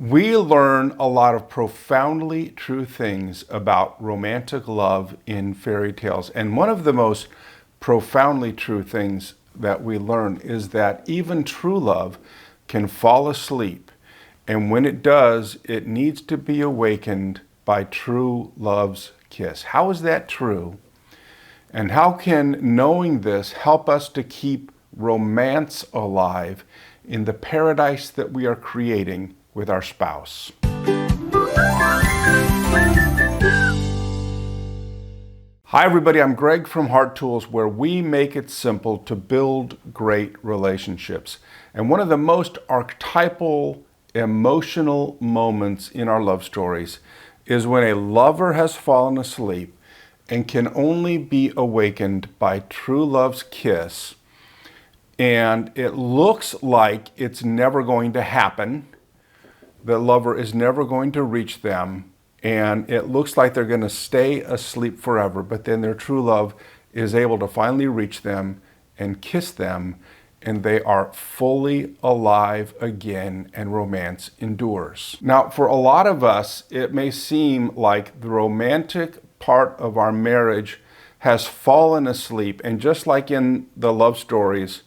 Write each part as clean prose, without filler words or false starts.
We learn a lot of profoundly true things about romantic love in fairy tales. And one of the most profoundly true things that we learn is that even true love can fall asleep. And when it does, it needs to be awakened by true love's kiss. How is that true? And how can knowing this help us to keep romance alive in the paradise that we are creating with our spouse? Hi everybody, I'm Greg from Heart Tools, where we make it simple to build great relationships. And one of the most archetypal emotional moments in our love stories is when a lover has fallen asleep and can only be awakened by true love's kiss. And it looks like it's never going to happen. The lover is never going to reach them, and it looks like they're going to stay asleep forever, but then their true love is able to finally reach them and kiss them, and they are fully alive again, and romance endures. Now, for a lot of us, it may seem like the romantic part of our marriage has fallen asleep, and just like in the love stories,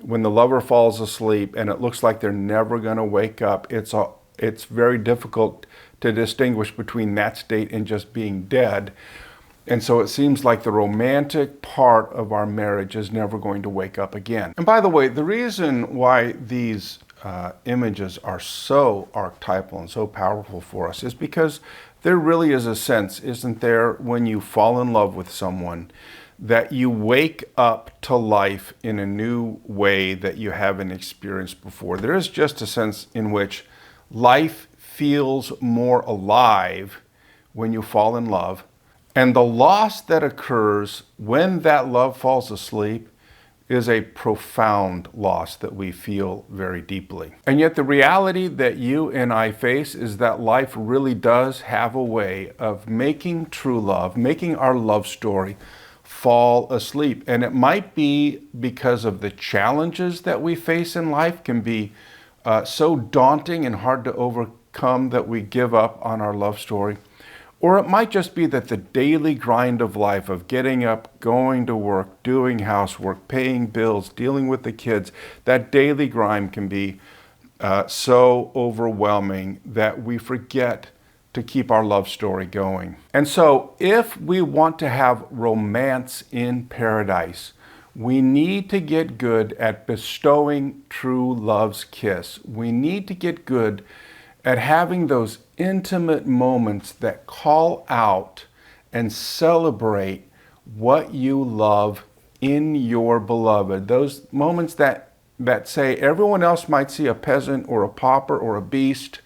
when the lover falls asleep and it looks like they're never going to wake up, it's very difficult to distinguish between that state and just being dead. And so it seems like the romantic part of our marriage is never going to wake up again. And by the way, the reason why these images are so archetypal and so powerful for us is because there really is a sense, isn't there, when you fall in love with someone, that you wake up to life in a new way that you haven't experienced before. There is just a sense in which life feels more alive when you fall in love. And the loss that occurs when that love falls asleep is a profound loss that we feel very deeply. And yet the reality that you and I face is that life really does have a way of making true love, making our love story fall asleep. And it might be because of the challenges that we face in life can be so daunting and hard to overcome that we give up on our love story. Or it might just be that the daily grind of life, of getting up, going to work, doing housework, paying bills, dealing with the kids, that daily grind can be so overwhelming that we forget to keep our love story going. And so if we want to have romance in paradise, we need to get good at bestowing true love's kiss. We need to get good at having those intimate moments that call out and celebrate what you love in your beloved. Those moments that say everyone else might see a peasant or a pauper or a beast,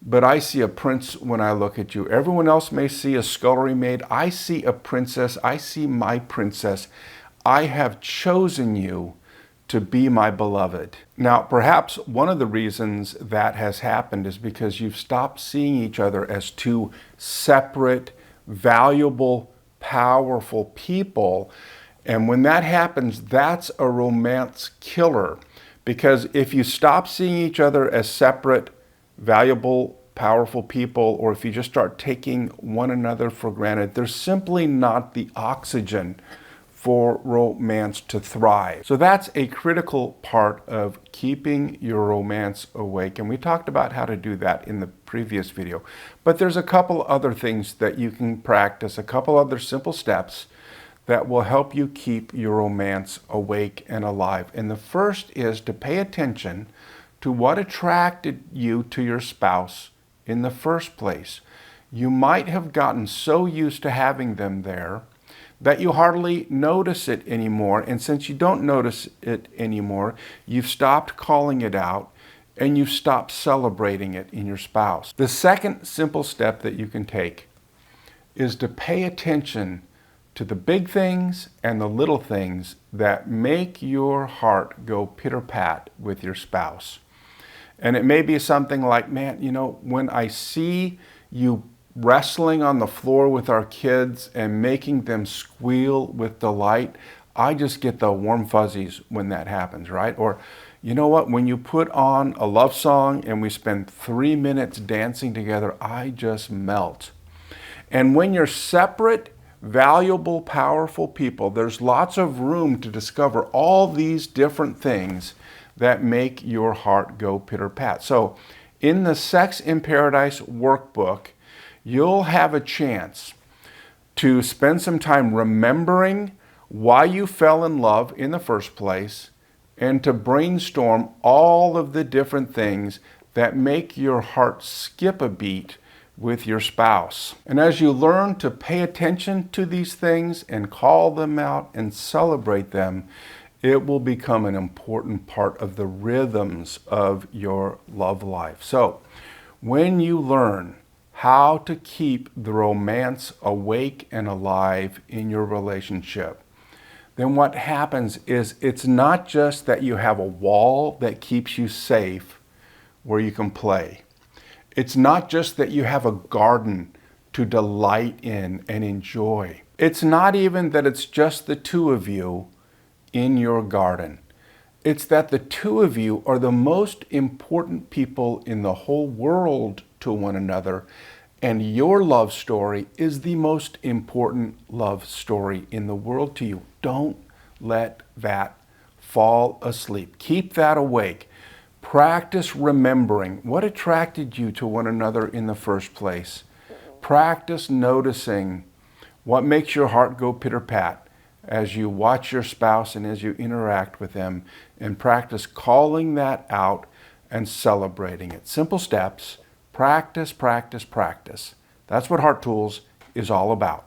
but I see a prince when I look at you. Everyone else may see a scullery maid. I see a princess. I see my princess. I have chosen you to be my beloved. Now, perhaps one of the reasons that has happened is because you've stopped seeing each other as two separate, valuable, powerful people. And when that happens, that's a romance killer. Because if you stop seeing each other as separate, valuable, powerful people, or if you just start taking one another for granted, there's simply not the oxygen for romance to thrive. So that's a critical part of keeping your romance awake. And we talked about how to do that in the previous video. But there's a couple other things that you can practice, a couple other simple steps that will help you keep your romance awake and alive. And the first is to pay attention to what attracted you to your spouse in the first place. You might have gotten so used to having them there that you hardly notice it anymore. And since you don't notice it anymore, you've stopped calling it out and you've stopped celebrating it in your spouse. The second simple step that you can take is to pay attention to the big things and the little things that make your heart go pitter-pat with your spouse. And it may be something like, man, you know, when I see you wrestling on the floor with our kids and making them squeal with delight, I just get the warm fuzzies when that happens, right? Or, You know what? When you put on a love song and we spend 3 minutes dancing together, I just melt. And when you're separate, valuable, powerful people, there's lots of room to discover all these different things that make your heart go pitter-pat. So in the Sex in Paradise workbook, you'll have a chance to spend some time remembering why you fell in love in the first place and to brainstorm all of the different things that make your heart skip a beat with your spouse. And as you learn to pay attention to these things and call them out and celebrate them, it will become an important part of the rhythms of your love life. So when you learn how to keep the romance awake and alive in your relationship, then what happens is it's not just that you have a wall that keeps you safe where you can play. It's not just that you have a garden to delight in and enjoy. It's not even that it's just the two of you in your garden. It's that the two of you are the most important people in the whole world to one another, and your love story is the most important love story in the world to you. Don't let that fall asleep. Keep that awake. Practice remembering what attracted you to one another in the first place. Practice noticing what makes your heart go pitter-pat as you watch your spouse and as you interact with them, and practice calling that out and celebrating it. Simple steps. Practice, practice, practice. That's what Heart Tools is all about.